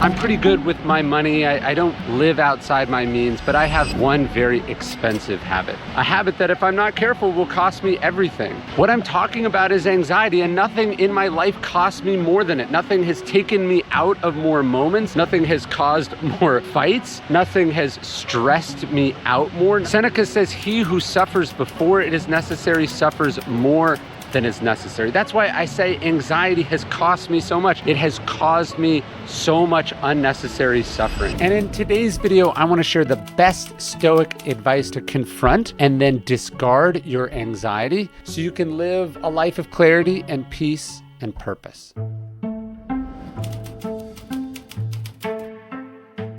I'm pretty good with my money. I don't live outside my means, but I have one very expensive habit. A habit that if I'm not careful will cost me everything. What I'm talking about is anxiety, and nothing in my life costs me more than it. Nothing has taken me out of more moments. Nothing has caused more fights. Nothing has stressed me out more. Seneca says, he who suffers before it is necessary suffers more than is necessary. That's why I say anxiety has cost me so much. It has caused me so much unnecessary suffering. And in today's video, I want to share the best Stoic advice to confront and then discard your anxiety so you can live a life of clarity and peace and purpose.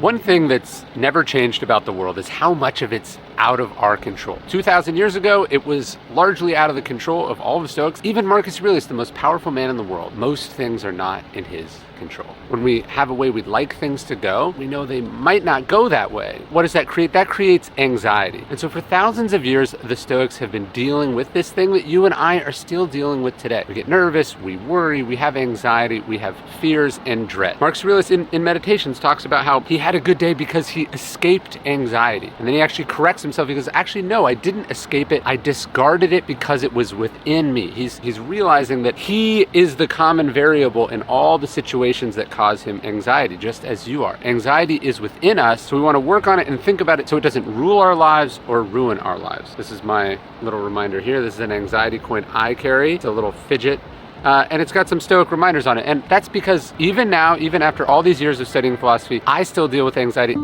One thing that's never changed about the world is how much of it's out of our control. 2,000 years ago, it was largely out of the control of all the Stoics. Even Marcus Aurelius, the most powerful man in the world, most things are not in his control. When we have a way we'd like things to go, we know they might not go that way. What does that create? That creates anxiety. And so for thousands of years, the Stoics have been dealing with this thing that you and I are still dealing with today. We get nervous, we worry, we have anxiety, we have fears and dread. Marcus Aurelius in Meditations talks about how he had a good day because he escaped anxiety. And then he actually corrects himself. He goes, actually, no, I didn't escape it. I discarded it because it was within me. He's realizing that he is the common variable in all the situations that cause him anxiety, just as you are. Anxiety is within us, so we want to work on it and think about it so it doesn't rule our lives or ruin our lives. This is my little reminder here. This is an anxiety coin I carry. It's a little fidget. And it's got some Stoic reminders on it. And that's because even now, even after all these years of studying philosophy, I still deal with anxiety.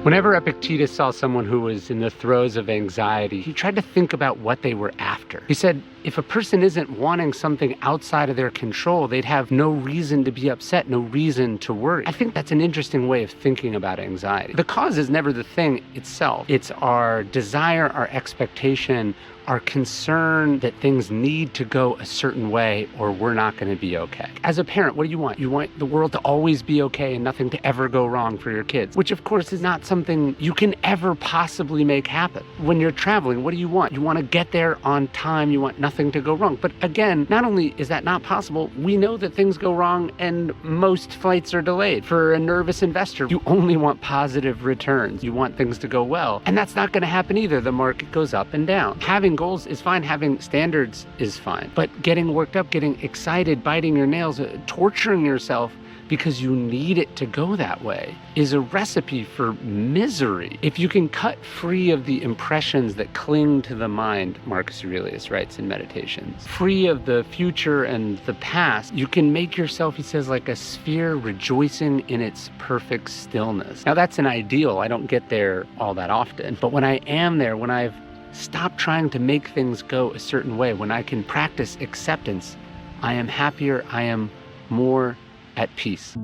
Whenever Epictetus saw someone who was in the throes of anxiety, he tried to think about what they were after. He said, if a person isn't wanting something outside of their control, they'd have no reason to be upset, no reason to worry. I think that's an interesting way of thinking about anxiety. The cause is never the thing itself. It's our desire, our expectation, our concern that things need to go a certain way or we're not going to be okay. As a parent, what do you want? You want the world to always be okay and nothing to ever go wrong for your kids, which of course is not something you can ever possibly make happen. When you're traveling, what do you want? You want to get there on time. You want nothing to go wrong. But again, not only is that not possible, we know that things go wrong and most flights are delayed. For a nervous investor, you only want positive returns. You want things to go well. And that's not going to happen either. The market goes up and down. Having goals is fine. Having standards is fine. But getting worked up, getting excited, biting your nails, torturing yourself because you need it to go that way is a recipe for misery. If you can cut free of the impressions that cling to the mind, Marcus Aurelius writes in Meditations, free of the future and the past, you can make yourself, he says, like a sphere rejoicing in its perfect stillness. Now that's an ideal. I don't get there all that often, but when I am there, when I've stopped trying to make things go a certain way, when I can practice acceptance, I am happier, I am more at peace.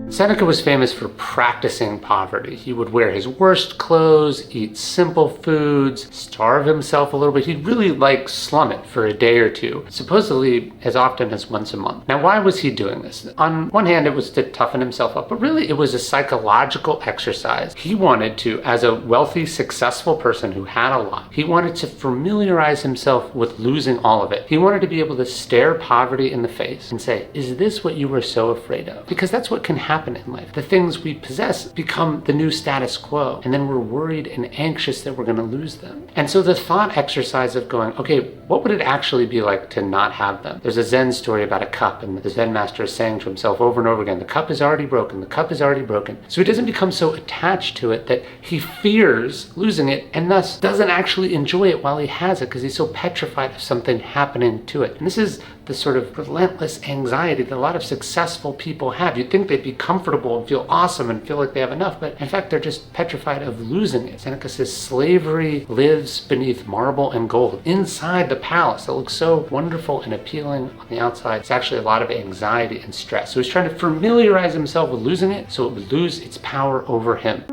Seneca was famous for practicing poverty. He would wear his worst clothes, eat simple foods, starve himself a little bit. He'd really slum it for a day or two, supposedly as often as once a month. Now, why was he doing this? On one hand, it was to toughen himself up, but really it was a psychological exercise. He wanted to, as a wealthy, successful person who had a lot, he wanted to familiarize himself with losing all of it. He wanted to be able to stare poverty in the face and say, is this what you were so afraid of? Because that's what can happen in life. The things we possess become the new status quo, and then we're worried and anxious that we're going to lose them. And so the thought exercise of going, okay, what would it actually be like to not have them? There's a Zen story about a cup, and the Zen master is saying to himself over and over again, the cup is already broken, the cup is already broken. So he doesn't become so attached to it that he fears losing it and thus doesn't actually enjoy it while he has it because he's so petrified of something happening to it. And this is the sort of relentless anxiety that a lot of successful people have. You'd think they'd be comfortable and feel awesome and feel like they have enough, but in fact, they're just petrified of losing it. Seneca says, slavery lives beneath marble and gold. Inside the palace that looks so wonderful and appealing on the outside, it's actually a lot of anxiety and stress. So he's trying to familiarize himself with losing it so it would lose its power over him.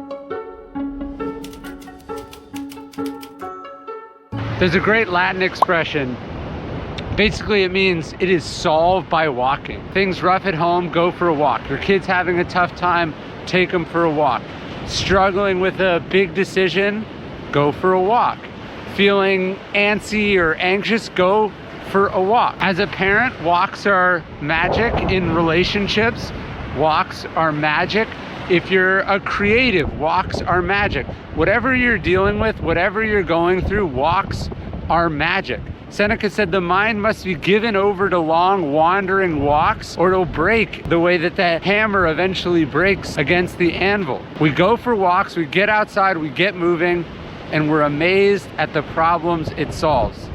There's a great Latin expression. Basically, it means it is solved by walking. Things rough at home, go for a walk. Your kid's having a tough time, take them for a walk. Struggling with a big decision, go for a walk. feeling antsy or anxious, go for a walk. As a parent, walks are magic in relationships. Walks are magic. If you're a creative, walks are magic. Whatever you're dealing with, whatever you're going through, walks are magic. Seneca said the mind must be given over to long wandering walks or it'll break the way that the hammer eventually breaks against the anvil. We go for walks, we get outside, we get moving, and we're amazed at the problems it solves.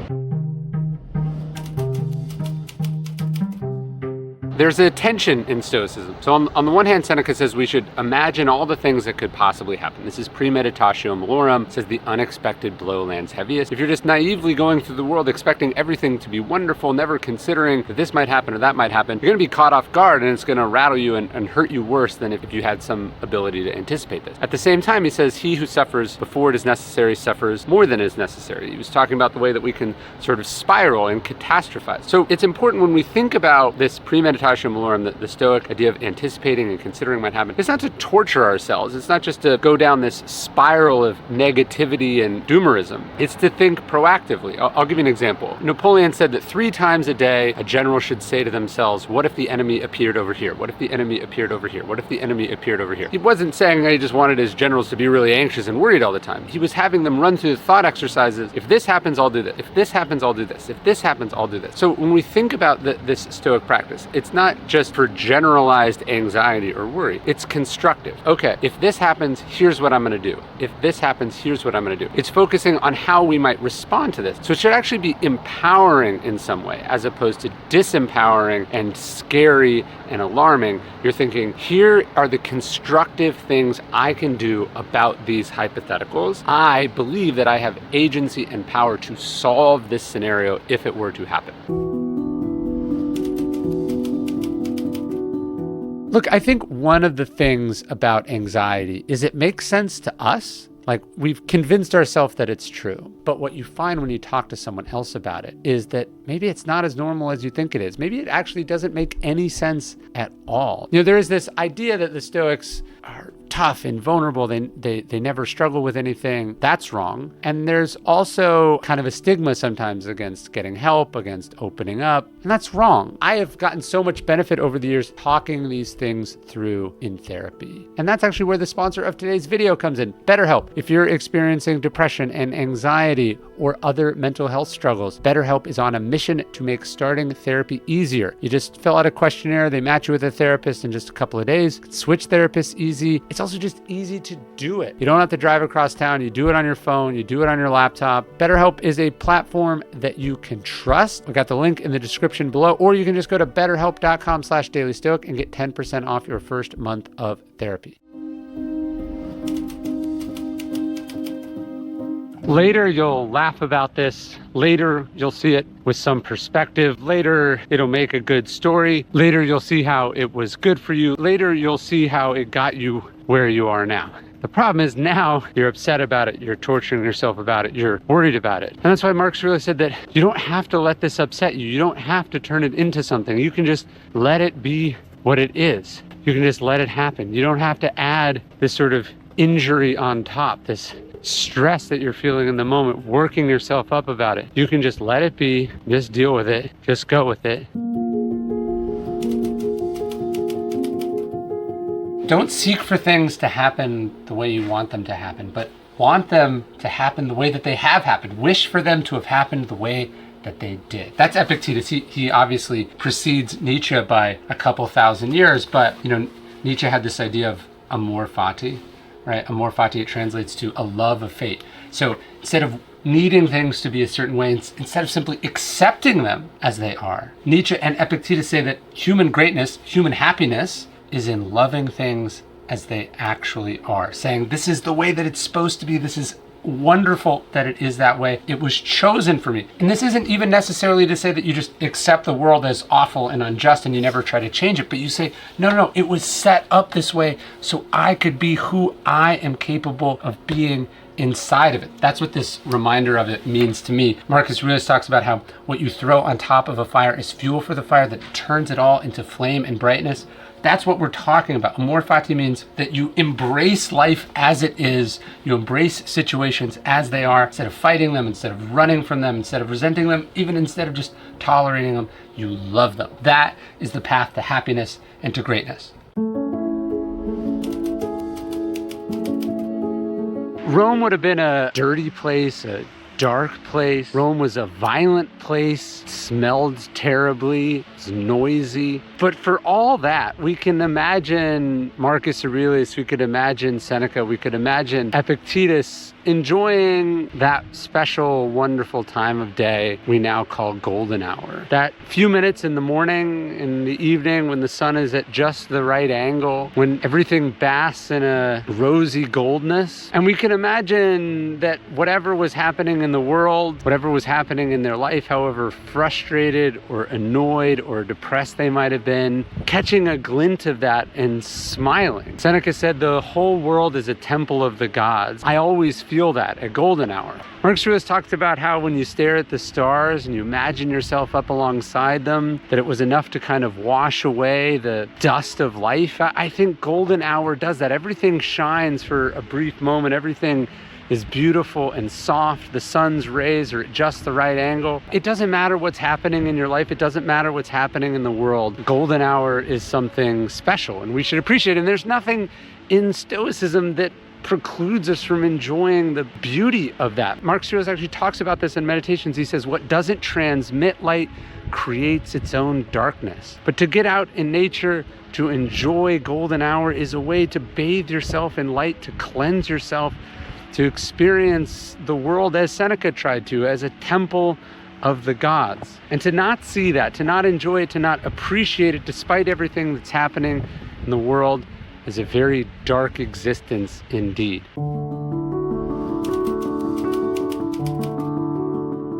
There's a tension in Stoicism. So on the one hand, Seneca says we should imagine all the things that could possibly happen. This is premeditatio malorum, says the unexpected blow lands heaviest. If you're just naively going through the world expecting everything to be wonderful, never considering that this might happen or that might happen, you're gonna be caught off guard and it's gonna rattle you and hurt you worse than if you had some ability to anticipate this. At the same time, he says, he who suffers before it is necessary suffers more than is necessary. He was talking about the way that we can sort of spiral and catastrophize. So it's important when we think about this premeditatio malorum, the Stoic idea of anticipating and considering what happened, it's not to torture ourselves. It's not just to go down this spiral of negativity and doomerism. It's to think proactively. I'll give you an example. Napoleon said that 3 times a day, a general should say to themselves, what if the enemy appeared over here? What if the enemy appeared over here? What if the enemy appeared over here? He wasn't saying that he just wanted his generals to be really anxious and worried all the time. He was having them run through the thought exercises. If this happens, I'll do this. If this happens, I'll do this. If this happens, I'll do this. So when we think about this Stoic practice, it's not just for generalized anxiety or worry. It's constructive. Okay, if this happens, here's what I'm gonna do. If this happens, here's what I'm gonna do. It's focusing on how we might respond to this. So it should actually be empowering in some way, as opposed to disempowering and scary and alarming. You're thinking, here are the constructive things I can do about these hypotheticals. I believe that I have agency and power to solve this scenario if it were to happen. Look, I think one of the things about anxiety is it makes sense to us. Like, we've convinced ourselves that it's true. But what you find when you talk to someone else about it is that maybe it's not as normal as you think it is. Maybe it actually doesn't make any sense at all. You know, there is this idea that the Stoics are tough and vulnerable. They never struggle with anything. That's wrong. And there's also kind of a stigma sometimes against getting help, against opening up. And that's wrong. I have gotten so much benefit over the years talking these things through in therapy. And that's actually where the sponsor of today's video comes in, BetterHelp. If you're experiencing depression and anxiety or other mental health struggles, BetterHelp is on a mission to make starting therapy easier. You just fill out a questionnaire, they match you with a therapist in just a couple of days. Switch therapists easy. It's also just easy to do it. You don't have to drive across town. You do it on your phone. You do it on your laptop. BetterHelp is a platform that you can trust. We got the link in the description below, or you can just go to betterhelp.com/dailystoic and get 10% off your first month of therapy. Later, you'll laugh about this. Later, you'll see it with some perspective. Later, it'll make a good story. Later, you'll see how it was good for you. Later, you'll see how it got you where you are now. The problem is now you're upset about it. You're torturing yourself about it. You're worried about it. And that's why Marx really said that you don't have to let this upset you. You don't have to turn it into something. You can just let it be what it is. You can just let it happen. You don't have to add this sort of injury on top, this stress that you're feeling in the moment, working yourself up about it. You can just let it be, just deal with it, just go with it. Don't seek for things to happen the way you want them to happen, but want them to happen the way that they have happened. Wish for them to have happened the way that they did. That's Epictetus. He obviously precedes Nietzsche by a couple thousand years, but Nietzsche had this idea of Amor Fati, right? Amor Fati, it translates to a love of fate. So instead of needing things to be a certain way, instead of simply accepting them as they are, Nietzsche and Epictetus say that human greatness, human happiness, is in loving things as they actually are, saying this is the way that it's supposed to be. This is wonderful that it is that way. It was chosen for me. And this isn't even necessarily to say that you just accept the world as awful and unjust and you never try to change it, but you say, no, it was set up this way so I could be who I am capable of being inside of it. That's what this reminder of it means to me. Marcus Aurelius talks about how what you throw on top of a fire is fuel for the fire that turns it all into flame and brightness. That's what we're talking about. Amor Fati means that you embrace life as it is. You embrace situations as they are, instead of fighting them, instead of running from them, instead of resenting them, even instead of just tolerating them. You love them. That is the path to happiness and to greatness. Rome would have been a dirty place, a dark place. Rome was a violent place, smelled terribly, was noisy. But for all that, we can imagine Marcus Aurelius, we could imagine Seneca, we could imagine Epictetus enjoying that special, wonderful time of day we now call golden hour. That few minutes in the morning, in the evening, when the sun is at just the right angle, when everything basks in a rosy goldness. And we can imagine that whatever was happening in the world, whatever was happening in their life, however frustrated or annoyed or depressed they might have been, catching a glint of that and smiling. Seneca said, the whole world is a temple of the gods. I always feel that at golden hour. Marcus Aurelius talked about how when you stare at the stars and you imagine yourself up alongside them, that it was enough to kind of wash away the dust of life. I think golden hour does that. Everything shines for a brief moment. Everything is beautiful and soft. The sun's rays are at just the right angle. It doesn't matter what's happening in your life. It doesn't matter what's happening in the world. Golden hour is something special and we should appreciate it. And there's nothing in Stoicism that precludes us from enjoying the beauty of that. Marcus Aurelius actually talks about this in Meditations. He says, what doesn't transmit light creates its own darkness. But to get out in nature, to enjoy golden hour is a way to bathe yourself in light, to cleanse yourself, to experience the world as Seneca tried to, as a temple of the gods. And to not see that, to not enjoy it, to not appreciate it, despite everything that's happening in the world, is a very dark existence indeed.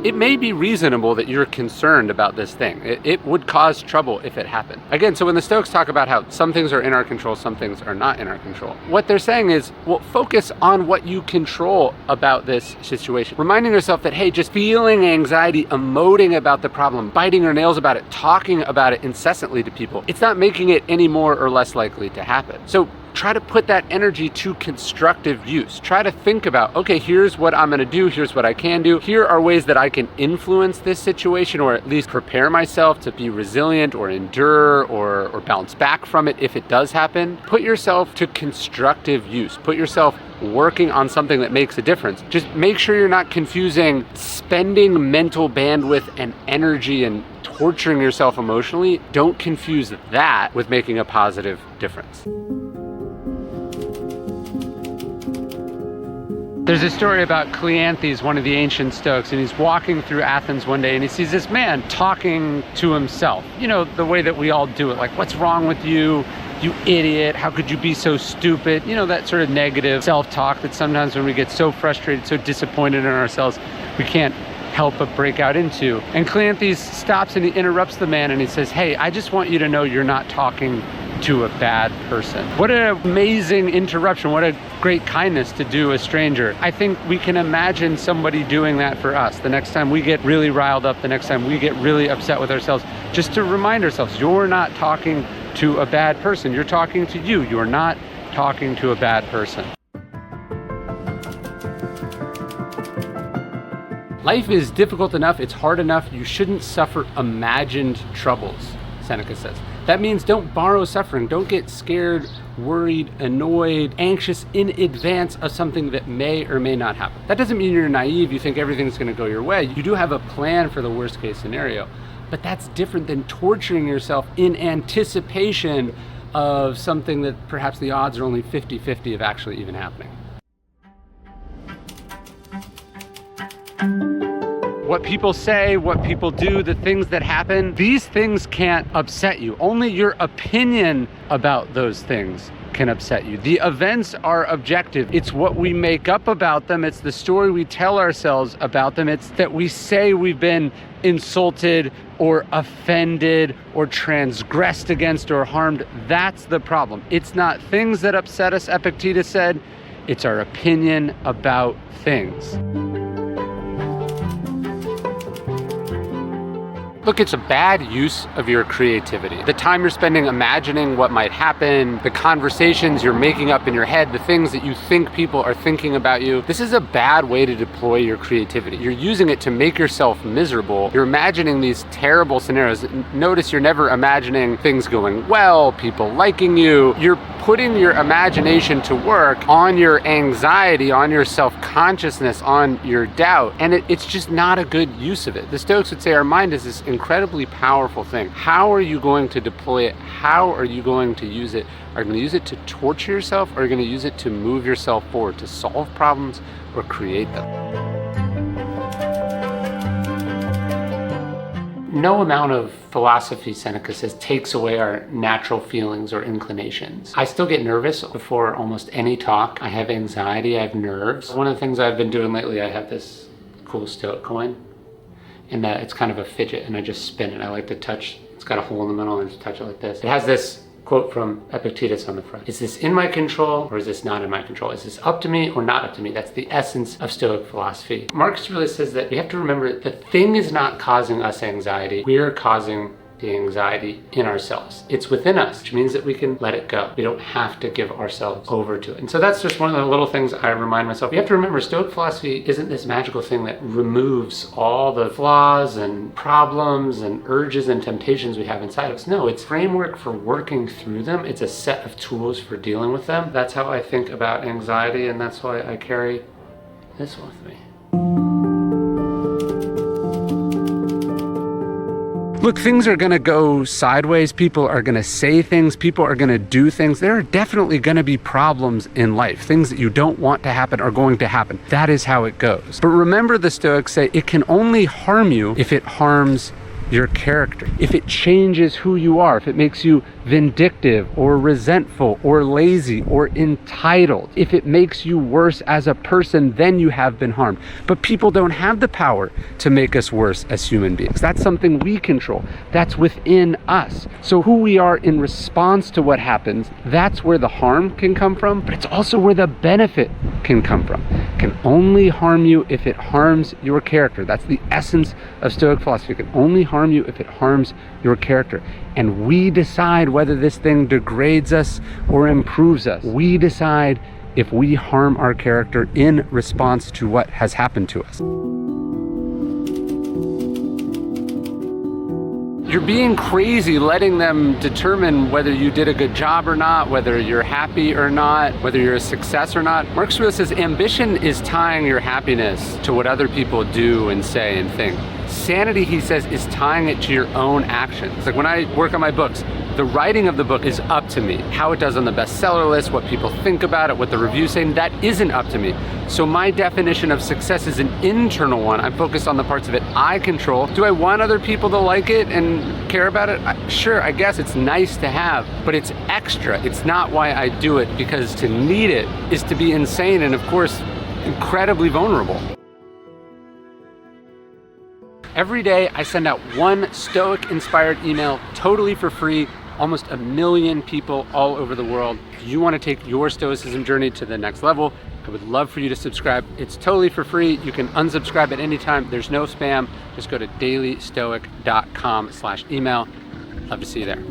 It may be reasonable that you're concerned about this thing. It would cause trouble if it happened. Again, so when the Stoics talk about how some things are in our control, some things are not in our control, what they're saying is, well, focus on what you control about this situation. Reminding yourself that, hey, just feeling anxiety, emoting about the problem, biting your nails about it, talking about it incessantly to people, it's not making it any more or less likely to happen. So try to put that energy to constructive use. Try to think about, okay, here's what I'm gonna do, here's what I can do, here are ways that I can influence this situation, or at least prepare myself to be resilient or endure or bounce back from it if it does happen. Put yourself to constructive use. Put yourself working on something that makes a difference. Just make sure you're not confusing spending mental bandwidth and energy and torturing yourself emotionally. Don't confuse that with making a positive difference. There's a story about Cleanthes, one of the ancient Stoics, and he's walking through Athens one day and he sees this man talking to himself. You know, the way that we all do it, like, what's wrong with you? You idiot, how could you be so stupid? You know, that sort of negative self-talk that sometimes when we get so frustrated, so disappointed in ourselves, we can't help but break out into. And Cleanthes stops and he interrupts the man and he says, hey, I just want you to know you're not talking to a bad person. What an amazing interruption. What a great kindness to do a stranger. I think we can imagine somebody doing that for us. The next time we get really riled up, the next time we get really upset with ourselves, just to remind ourselves, you're not talking to a bad person. You're talking to you. You're not talking to a bad person. Life is difficult enough. It's hard enough. You shouldn't suffer imagined troubles, Seneca says. That means don't borrow suffering. Don't get scared, worried, annoyed, anxious in advance of something that may or may not happen. That doesn't mean you're naive. You think everything's going to go your way. You do have a plan for the worst case scenario, but that's different than torturing yourself in anticipation of something that perhaps the odds are only 50-50 of actually even happening. What people say, what people do, the things that happen, these things can't upset you. Only your opinion about those things can upset you. The events are objective. It's what we make up about them. It's the story we tell ourselves about them. It's that we say we've been insulted or offended or transgressed against or harmed. That's the problem. It's not things that upset us, Epictetus said. It's our opinion about things. Look, it's a bad use of your creativity. The time you're spending imagining what might happen, the conversations you're making up in your head, the things that you think people are thinking about you. This is a bad way to deploy your creativity. You're using it to make yourself miserable. You're imagining these terrible scenarios. Notice you're never imagining things going well, people liking you. You're putting your imagination to work on your anxiety, on your self-consciousness, on your doubt, and it's just not a good use of it. The Stoics would say our mind is this incredibly powerful thing. How are you going to deploy it? How are you going to use it? Are you going to use it to torture yourself, or are you going to use it to move yourself forward, to solve problems or create them? No amount of philosophy, Seneca says, takes away our natural feelings or inclinations. I still get nervous before almost any talk. I have anxiety, I have nerves. One of the things I've been doing lately, I have this cool Stoic coin, and it's kind of a fidget, and I just spin it. I like to touch, it's got a hole in the middle, and I just touch it like this. It has this quote from Epictetus on the front. Is this in my control, or is this not in my control? Is this up to me or not up to me? That's the essence of Stoic philosophy. Marcus really says that we have to remember the thing is not causing us anxiety. We're causing the anxiety in ourselves. It's within us, which means that we can let it go. We don't have to give ourselves over to it. And so that's just one of the little things I remind myself. You have to remember, Stoic philosophy isn't this magical thing that removes all the flaws and problems and urges and temptations we have inside of us. No, it's a framework for working through them. It's a set of tools for dealing with them. That's how I think about anxiety, and that's why I carry this with me. Look, things are gonna go sideways. People are gonna say things. People are gonna do things. There are definitely gonna be problems in life. Things that you don't want to happen are going to happen. That is how it goes. But remember, the Stoics say it can only harm you if it harms your character. If it changes who you are, if it makes you vindictive or resentful or lazy or entitled, if it makes you worse as a person, then you have been harmed. But people don't have the power to make us worse as human beings. That's something we control. That's within us. So who we are in response to what happens, that's where the harm can come from, but it's also where the benefit can come from. It can only harm you if it harms your character. That's the essence of Stoic philosophy. It can only harm you if it harms your character. And we decide whether this thing degrades us or improves us. We decide if we harm our character in response to what has happened to us. You're being crazy letting them determine whether you did a good job or not, whether you're happy or not, whether you're a success or not. Marcus Aurelius says ambition is tying your happiness to what other people do and say and think. Sanity, he says, is tying it to your own actions. Like when I work on my books, the writing of the book is up to me. How it does on the bestseller list, what people think about it, what the reviews say, that isn't up to me. So my definition of success is an internal one. I'm focused on the parts of it I control. Do I want other people to like it and care about it? Sure, I guess it's nice to have, but it's extra. It's not why I do it, because to need it is to be insane and, of course, incredibly vulnerable. Every day I send out one Stoic-inspired email totally for free. Almost 1 million people all over the world. If you want to take your Stoicism journey to the next level, I would love for you to subscribe. It's totally for free. You can unsubscribe at any time. There's no spam. Just go to dailystoic.com/email. Love to see you there.